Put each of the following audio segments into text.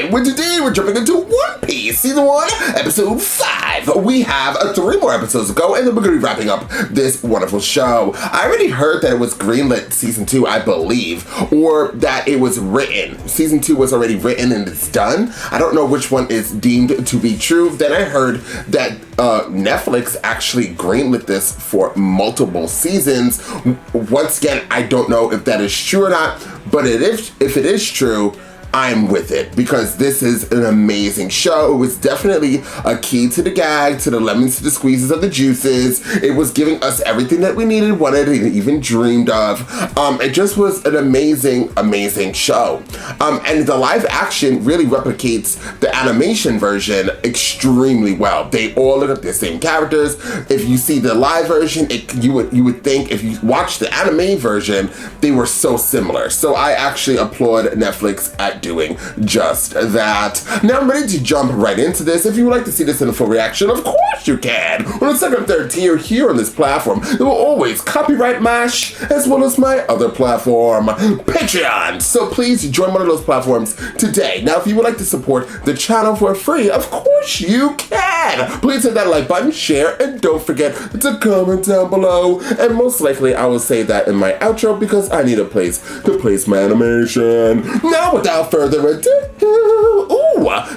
Alright, well today we're jumping into One Piece Season 1, Episode 5. We have 3 more episodes to go, and then we're going to be wrapping up this wonderful show. I already heard that it was greenlit Season 2, I believe, or that it was written. Season 2 was already written and it's done. I don't know which one is deemed to be true. Then I heard that Netflix actually greenlit this for multiple seasons. Once again, I don't know if that is true or not, but if it is true, I'm with it, because this is an amazing show. It was definitely a key to the gag, to the lemons, to the squeezes of the juices. It was giving us everything that we needed, wanted, and even dreamed of. It just was an amazing, amazing show. And the live action really replicates the animation version extremely well. They all look like the same characters. If you see the live version, you would think, if you watch the anime version, they were so similar. So I actually applaud Netflix at doing just that. Now I'm ready to jump right into this. If you would like to see this in a full reaction, of course you can. On the second and third tier here on this platform, there will always copyright MASH, as well as my other platform, Patreon. So please join one of those platforms today. Now if you would like to support the channel for free, of course you can. Please hit that like button, share, and don't forget to comment down below. And most likely I will say that in my outro, because I need a place to place my animation. Now without further ado,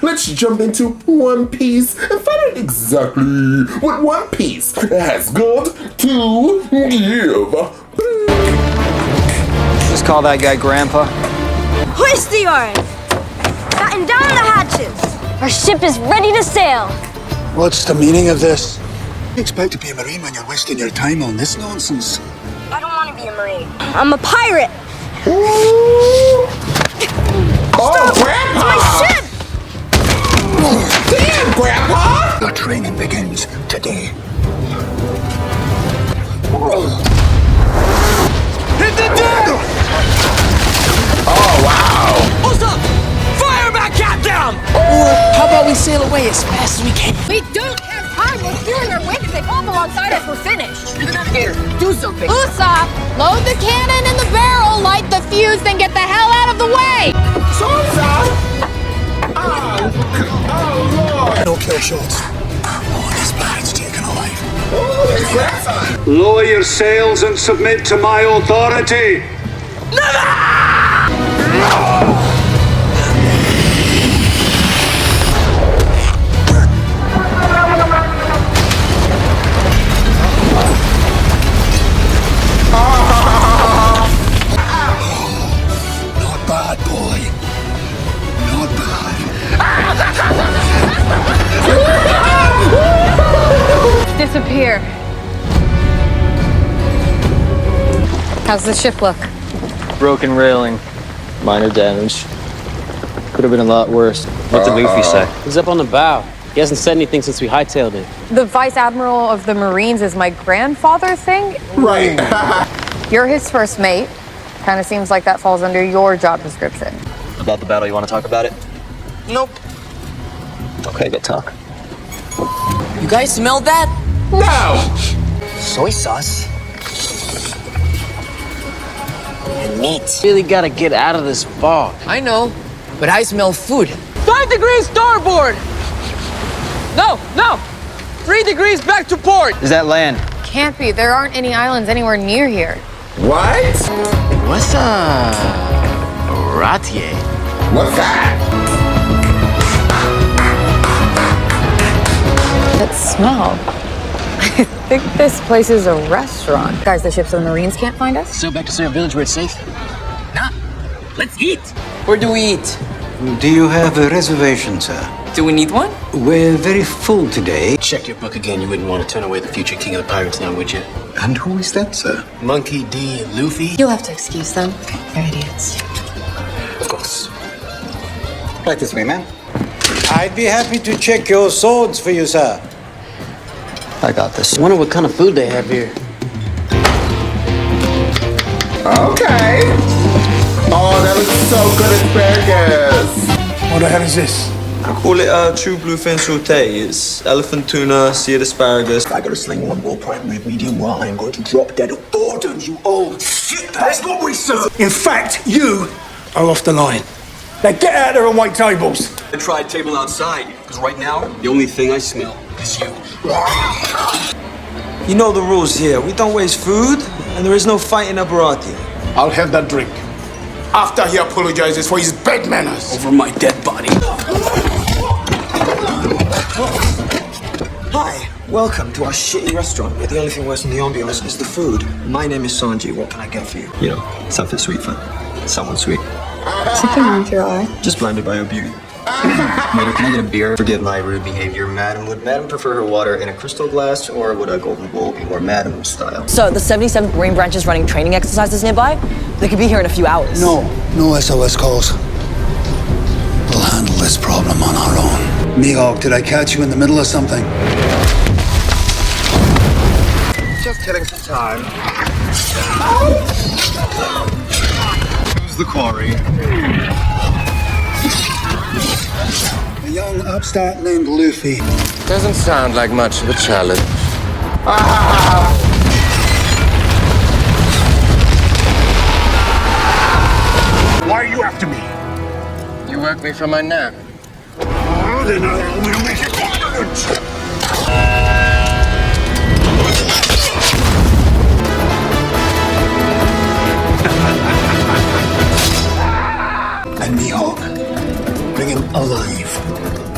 let's jump into One Piece and find out exactly what One Piece has got to give. Just call that guy Grandpa. Hoist the yards! Batten down the hatches! Our ship is ready to sail! What's the meaning of this? You expect to be a Marine when you're wasting your time on this nonsense? I don't want to be a Marine. I'm a pirate! Oh, Grandpa! My ship! Damn, Grandpa! Your training begins today. Hit the deck! Oh, wow! What's up? Fire back cat down! Or how about we sail away as fast as we can? We don't have time. We're feeling our wind. If they pop alongside us, we're finished. You're the navigator. Do something. Usopp, load the cannon in the barrel, light the fuse, then get the hell out of the way! Oh, Lord! No kill shots. Oh, this pirate's taken alive. Oh, his grandson! Lower your sails and submit to my authority. Not bad, boy. Not bad. Disappear. How's the ship look? Broken railing. Minor damage. Could have been a lot worse. What did Luffy say? He's up on the bow. He hasn't said anything since we hightailed it. The Vice Admiral of the Marines is my grandfather thing? Right. You're his first mate. Kind of seems like that falls under your job description. About the battle, you want to talk about it? Nope. Okay, good talk. You guys smelled that? No! Soy sauce. And meat. Really gotta get out of this fog. I know, but I smell food. 5 degrees starboard! No, no! 3 degrees back to port! Is that land? Can't be. There aren't any islands anywhere near here. What? What's Baratie? What's that? That smell. I think this place is a restaurant. Guys, the ships of the Marines can't find us? So back to Sailor Village where it's safe? Nah. Let's eat. Where do we eat? Do you have a reservation, sir? Do we need one? We're very full today. Check your book again. You wouldn't want to turn away the future king of the pirates now, would you? And who is that, sir? Monkey D. and Luffy? You'll have to excuse them. They're idiots. Of course. Right this way, man. I'd be happy to check your swords for you, sir. I got this. I wonder what kind of food they have here. Okay. Oh, that looks so good, asparagus. What the hell is this? I call it true bluefin sauté. It's elephant tuna, seared asparagus. I gotta sling one more prime rib medium well. I'm going to drop dead of boredom, you old shit. That's what we serve. In fact, you are off the line. Now get out there and wait tables. I tried table outside, because right now, the only thing I smell is you. You know the rules here. We don't waste food, and there is no fighting at Baratie. I'll have that drink. After he apologizes for his bad manners. Over my dead body. Hi, welcome to our shitty restaurant, where the only thing worse than the ambiance is the food. My name is Sanji. What can I get for you? You know, something sweet for someone sweet. Something wrong with your eye? Just blinded by your beauty. Waiter, can I get a beer? Forgive my rude behavior, madam. Would madam prefer her water in a crystal glass, or would a golden bowl be more madam style? So the 77th Marine Branch is running training exercises nearby. They could be here in a few hours. No SOS calls. We'll handle this problem on our own. Mihawk, did I catch you in the middle of something? Just killing some time. Who's the quarry? A young upstart named Luffy. Doesn't sound like much of a challenge. Why are you after me? You woke me from my nap. Oh, then allow me to make it violent. And Mihawk, bring him alive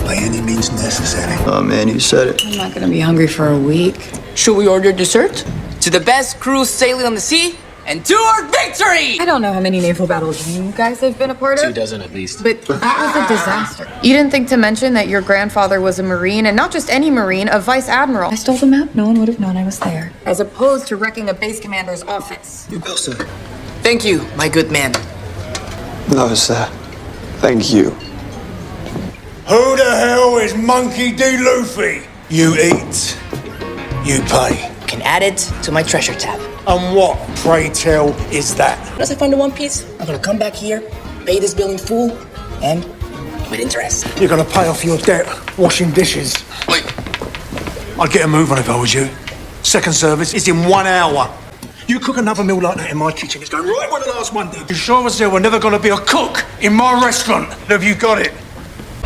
by any means necessary. Oh man, you said it. I'm not gonna be hungry for a week. Should we order dessert? To the best crew sailing on the sea, and to our victory! I don't know how many naval battles you guys have been a part of. 2 dozen at least. But that was a disaster. You didn't think to mention that your grandfather was a Marine, and not just any Marine, a Vice Admiral. I stole the map. No one would have known I was there. As opposed to wrecking a base commander's office. You will, sir. Thank you, my good man. No, sir. Thank you. Who the hell is Monkey D. Luffy? You eat, you pay. Can add it to my treasure tab. And what, pray tell, is that? Once I find the One Piece, I'm gonna come back here, pay this bill in full, and with interest. You're gonna pay off your debt washing dishes. Wait. I'd get a move on if I was you. Second service is in 1 hour. You cook another meal like that in my kitchen, it's going right where the last one did. You sure as hell we're never gonna be a cook in my restaurant. Have you got it?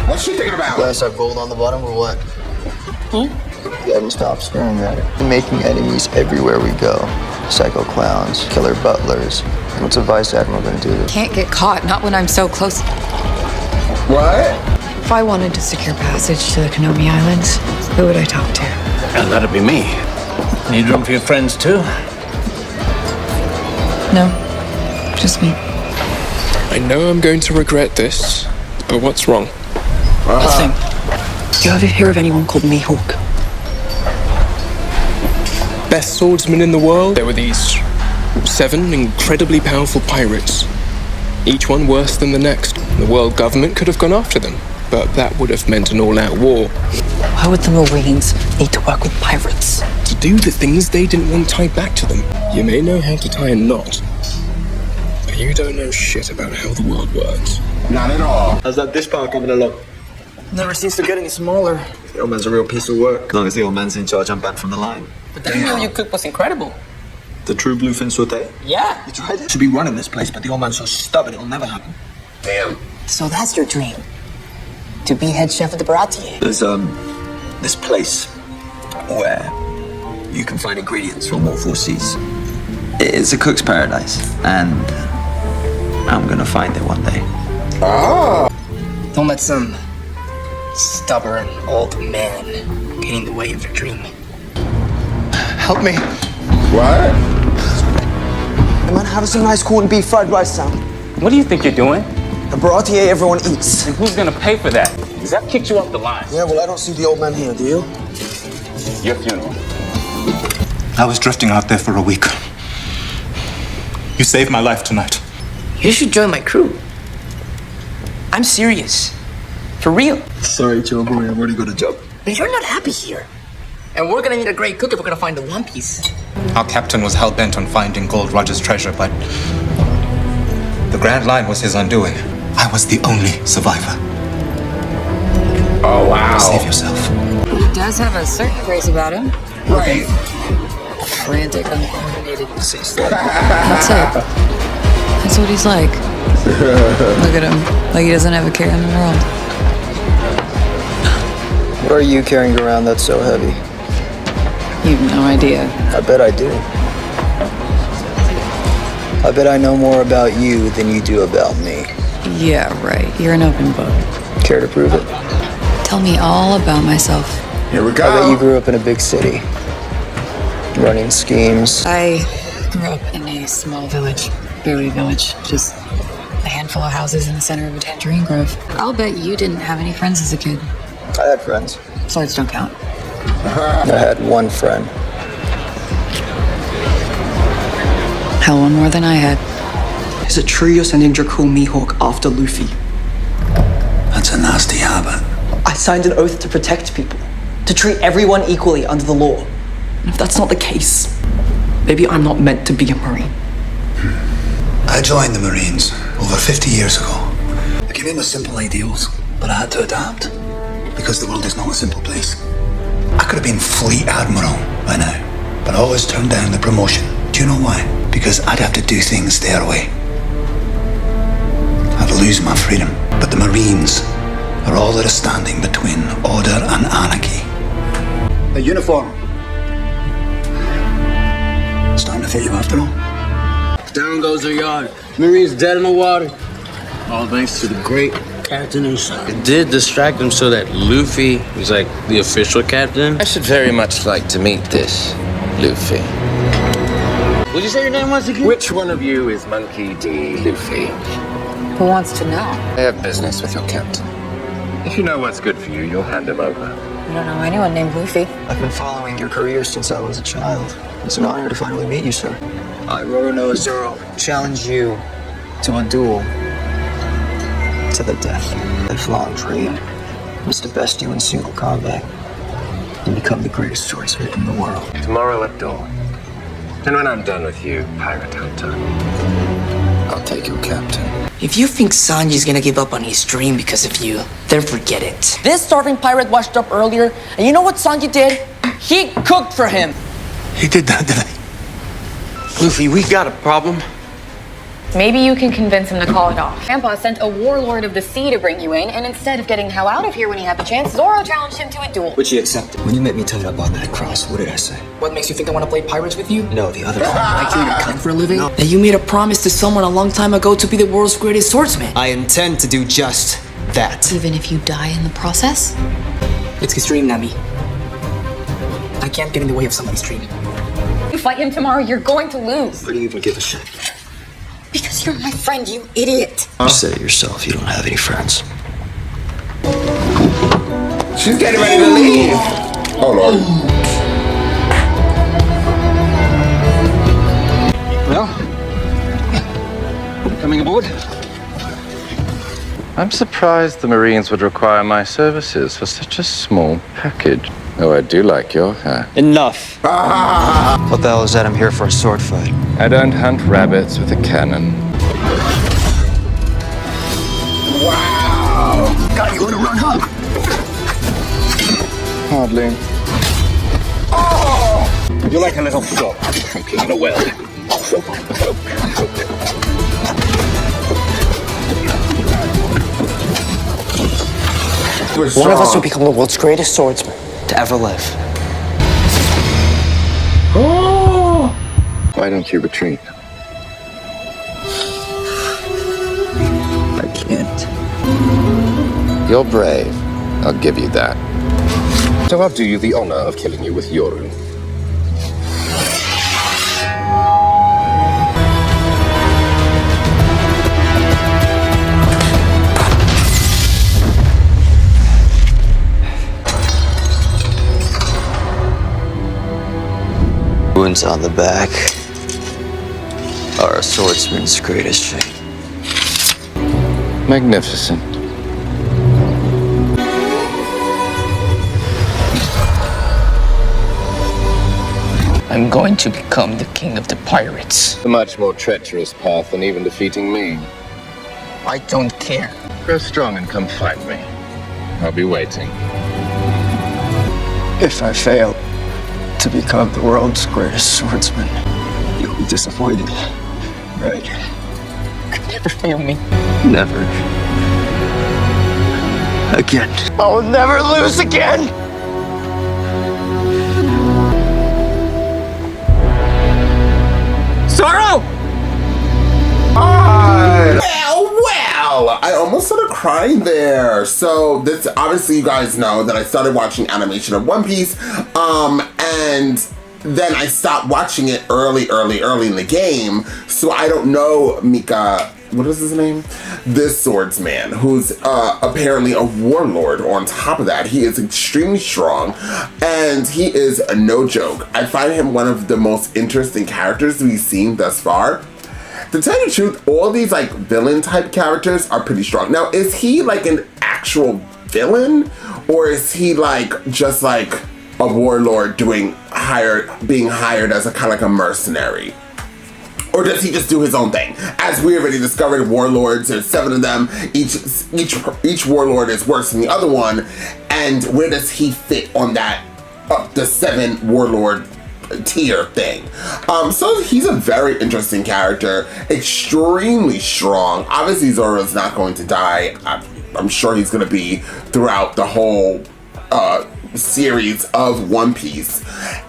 What's she thinking about? Glass have gold on the bottom or what? You haven't stopped staring at it. We're making enemies everywhere we go. Psycho clowns, killer butlers. What's a vice admiral gonna do? Can't get caught, not when I'm so close. What? If I wanted to secure passage to the Konomi Islands, who would I talk to? And that'd be me. Need room for your friends too? No, just me. I know I'm going to regret this, but what's wrong? Nothing. Do you ever hear of anyone called Mihawk? Best swordsman in the world? There were these 7 incredibly powerful pirates, each one worse than the next. The world government could have gone after them, but that would have meant an all-out war. Why would the Marines need to work with pirates? To do the things they didn't want tied back to them. You may know how to tie a knot, but you don't know shit about how the world works. Not at all. How's that dish pile coming along? Never seems to get any smaller. The old man's a real piece of work. As long as the old man's in charge, I'm banned from the line. But that meal you cooked was incredible. The true bluefin saute? Yeah. You tried it? Should be running this place, but the old man's so stubborn it'll never happen. Damn. So that's your dream? To be head chef at the Baratie? There's, this place where you can find ingredients from all 4 seas. It's a cook's paradise, and I'm gonna find it one day. Oh. Don't let some stubborn old man get in the way of your dream. Help me. What? Man, have some nice corned beef fried rice salad. What do you think you're doing? The Baratie everyone eats. And who's gonna pay for that? Because that kicked you off the line. Yeah, well, I don't see the old man here, do you? Your funeral. I was drifting out there for a week. You saved my life tonight. You should join my crew. I'm serious. For real. Sorry, Joe boy, I've already got a job. But you're not happy here. And we're gonna need a great cook if we're gonna find the One Piece. Our captain was hell-bent on finding Gold Roger's treasure, but the Grand Line was his undoing. I was the only survivor. Oh, wow. Save yourself. He does have a certain grace about him. Right. Frantic, uncoordinated. That's it. That's what he's like. Look at him, like he doesn't have a care in the world. What are you carrying around that's so heavy? You have no idea. I bet I do. I bet I know more about you than you do about me. Yeah, right. You're an open book. Care to prove it? Tell me all about myself. Here we I bet go. you grew up in a big city, running schemes. I grew up in a small village, Baratie village, just a handful of houses in the center of a tangerine grove. I'll bet you didn't have any friends as a kid. I had friends. Swords don't count. I had one friend. Hell, one more than I had. Is it true you're sending Dracul Mihawk after Luffy? That's a nasty habit. I signed an oath to protect people, to treat everyone equally under the law. And if that's not the case, maybe I'm not meant to be a Marine. I joined the Marines over 50 years ago. I came in with simple ideals, but I had to adapt because the world is not a simple place. I could have been Fleet Admiral by now, but I always turned down the promotion. Do you know why? Because I'd have to do things their way. I'd lose my freedom. But the Marines are all that are standing between order and anarchy. The uniform. Starting to fit you after all. Down goes the yard. Marines dead in the water. All thanks to the great Captain Inside. It did distract him so that Luffy was like the official captain. I should very much like to meet this Luffy. What'd you say your name was again? Which one of you is Monkey D. Luffy? Who wants to know? I have business with your captain. If you know what's good for you, you'll hand him over. I don't know anyone named Luffy. I've been following your career since I was a child. It's an honor to finally meet you, sir. I, Roronoa Zoro, challenge you to a duel to the death. Lifelong dream was to best you in single combat and become the greatest swordsman in the world. Tomorrow at dawn. And when I'm done with you, Pirate Hunter, I'll take your captain. If you think Sanji's gonna give up on his dream because of you, then forget it. This starving pirate washed up earlier, and you know what Sanji did? He cooked for him. He did that, didn't he? Luffy, we got a problem. Maybe you can convince him to call it off. Grandpa sent a warlord of the sea to bring you in, and instead of getting hell out of here when he had the chance, Zoro challenged him to a duel. Which he accepted. When you met me tied up on that cross, what did I say? What makes you think I want to play pirates with you? No, the other part. I kill your kind for a living? No. That you made a promise to someone a long time ago to be the world's greatest swordsman. I intend to do just that. Even if you die in the process? It's his dream, Nami. I can't get in the way of somebody's dream. You fight him tomorrow, you're going to lose. Why do you even give a shit? Because you're my friend, you idiot. You said it yourself, you don't have any friends. She's getting ready to leave. Oh, Lord. Well, coming aboard? I'm surprised the Marines would require my services for such a small package. Oh, I do like your hair. Enough. What the hell is that? I'm here for a sword fight. I don't hunt rabbits with a cannon. Wow. God, you gonna run, huh? Hardly. Oh! You're like a little frog choking in a well. One of us will become the world's greatest swordsman to ever live. Why don't you retreat? I can't. You're brave. I'll give you that. So I'll do you the honor of killing you with Yoru. Wounds on the back are a swordsman's greatest shame. Magnificent. I'm going to become the king of the pirates. A much more treacherous path than even defeating me. I don't care. Grow strong and come find me. I'll be waiting. If I fail to become the world's greatest swordsman, you'll be disappointed, right? never fail me. Never. Again. I'll never lose again! Zoro! Well, I almost started crying there. So this, obviously you guys know that I started watching animation of One Piece, and then I stopped watching it early in the game. So I don't know Mika, what is his name? This swordsman, who's apparently a warlord. On top of that, he is extremely strong, and he is no joke. I find him one of the most interesting characters we've seen thus far. To tell you the truth, all these like villain type characters are pretty strong. Now, is he like an actual villain, or is he like just like a warlord being hired as a kind of like a mercenary? Or does he just do his own thing? As we already discovered, warlords, there's 7 of them. Each warlord is worse than the other one. And where does he fit on that, the 7 warlord tier thing? So he's a very interesting character, extremely strong. Obviously Zoro's not going to die. I'm sure he's gonna be throughout the whole series of One Piece.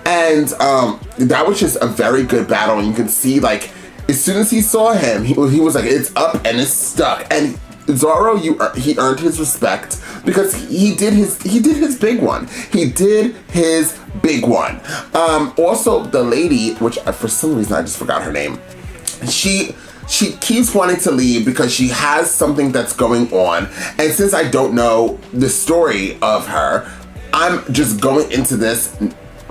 And that was just a very good battle, and you can see like as soon as he saw him, he was like, it's up and it's stuck. And Zoro, he earned his respect because he did his big one. He did his big one. Also, the lady, which for some reason I just forgot her name, she keeps wanting to leave because she has something that's going on. And since I don't know the story of her, I'm just going into this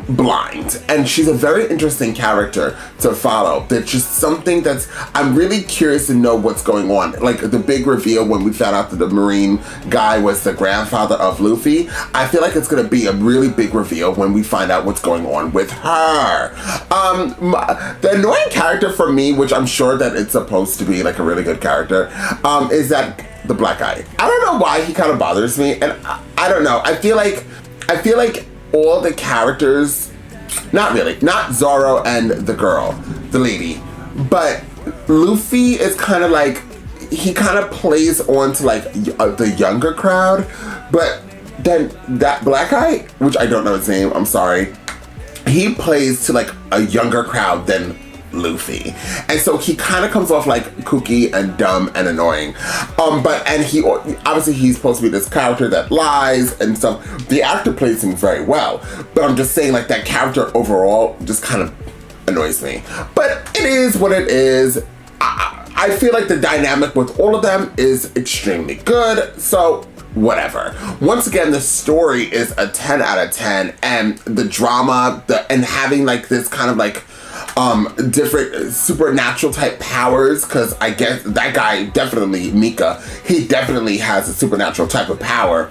blind, and she's a very interesting character to follow. There's just something I'm really curious to know what's going on. Like the big reveal when we found out that the Marine guy was the grandfather of Luffy. I feel like it's gonna be a really big reveal when we find out what's going on with her. The annoying character for me, which I'm sure that it's supposed to be like a really good character, is that the black guy. I don't know why he kind of bothers me, and I don't know. I feel like all the characters, not Zoro and the girl, the lady, but Luffy is kind of like, he kind of plays on to like the younger crowd, but then that black guy, which I don't know his name, I'm sorry, he plays to like a younger crowd than Luffy, and so he kind of comes off like kooky and dumb and annoying. And he obviously he's supposed to be this character that lies and stuff. The actor plays him very well, but I'm just saying like that character overall just kind of annoys me. But it is what it is. I feel like the dynamic with all of them is extremely good. So whatever. Once again, the story is a 10 out of 10, and the drama, and having like this kind of like different supernatural type powers, because I guess that guy definitely, Mika, he definitely has a supernatural type of power.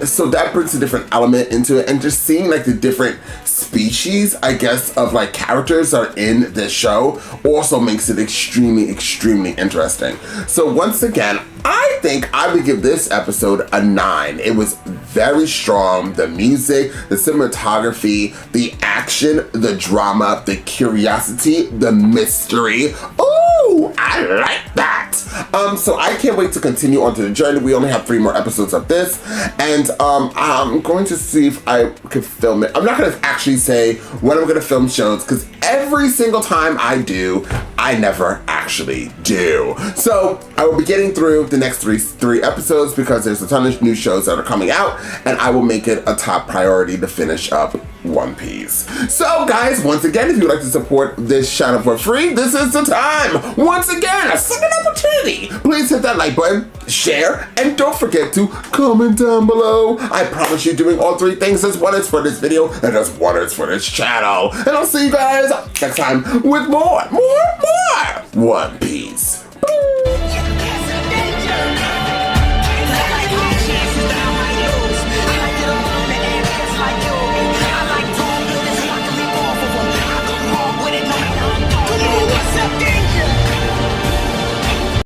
So that brings a different element into it, and just seeing like the different species, I guess, of like characters that are in this show also makes it extremely, extremely interesting. So once again, I think I would give this episode a 9. It was very strong. The music, the cinematography, the action, the drama, the curiosity, the mystery. Ooh, I like that. So I can't wait to continue on to the journey. We only have 3 more episodes of this, and I'm going to see if I could film it. I'm not going to actually say when I'm going to film shows, because every single time I do, I never actually do. So I will be getting through the next three episodes, because there's a ton of new shows that are coming out, and I will make it a top priority to finish up One Piece. So guys, once again, if you'd like to support this channel for free, this is the time. Once again, a second opportunity. Please hit that like button, share, and don't forget to comment down below. I promise you doing all 3 things is what is for this video, and that's what is for this channel. And I'll see you guys next time with more One Piece.